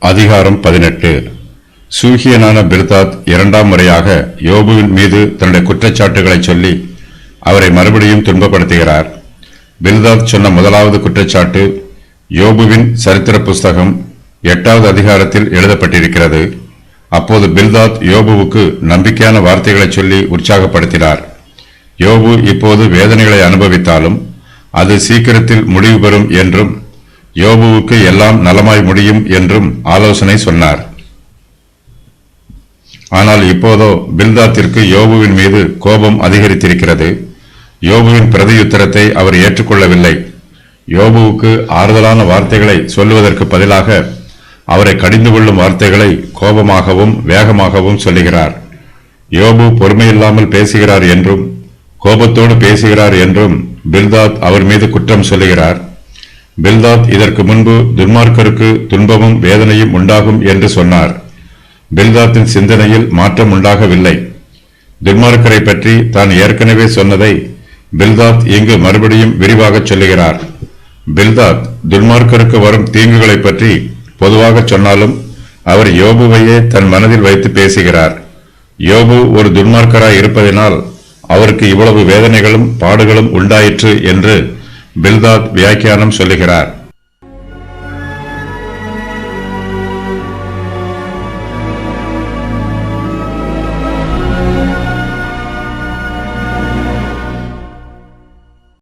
அதிகாரம் 18. சூகியனான பில்தாத் இரண்டாம் முறையாக யோபுவின் மீது தன்னுடைய குற்றச்சாட்டுகளை சொல்லி அவரை மறுபடியும் துன்பப்படுத்துகிறார். பில்தாத் சொன்ன முதலாவது குற்றச்சாட்டு யோபுவின் சரித்திர புஸ்தகம் 8வது அதிகாரத்தில் எழுதப்பட்டிருக்கிறது. அப்போது பில்தாத் யோபுவுக்கு நம்பிக்கையான வார்த்தைகளை சொல்லி உற்சாகப்படுத்தினார். யோபு இப்போது வேதனைகளை அனுபவித்தாலும் அது சீக்கிரத்தில் முடிவு பெறும் என்றும் யோபுவுக்கு எல்லாம் நலமாய் முடியும் என்றும் ஆலோசனை சொன்னார். ஆனால் இப்போதோ பில்தாத்திற்கு யோபுவின் மீது கோபம் அதிகரித்திருக்கிறது. யோபுவின் பிரதியுத்தரத்தை அவர் ஏற்றுக்கொள்ளவில்லை. யோபுவுக்கு ஆறுதலான வார்த்தைகளை சொல்லுவதற்கு பதிலாக அவரை கடிந்து கொள்ளும் வார்த்தைகளை கோபமாகவும் வேகமாகவும் சொல்லுகிறார். யோபு பொறுமையில்லாமல் பேசுகிறார் என்றும் கோபத்தோடு பேசுகிறார் என்றும் பில்தாத் அவர் மீது குற்றம் சொல்லுகிறார். பில்தாத் இதற்கு முன்பு துன்மார்க்கருக்கு துன்பமும் வேதனையும் உண்டாகும் என்று சொன்னார். பில்தாத்தின் சிந்தனையில் மாற்றம் உண்டாகவில்லை. துன்மார்க்கரை பற்றி தான் ஏற்கனவே சொன்னதை பில்தாத் இங்கு மறுபடியும் விரிவாக சொல்லுகிறார். பில்தாத் துன்மார்க்கருக்கு வரும் தீங்குகளை பற்றி பொதுவாக சொன்னாலும் அவர் யோபுவையே தன் மனதில் வைத்து பேசுகிறார். யோபு ஒரு துன்மார்க்கராய் இருப்பதினால் அவருக்கு இவ்வளவு வேதனைகளும் பாடுகளும் உண்டாயிற்று என்று பில்தாத் வியாக்கியானம் சொல்லுகிறார்.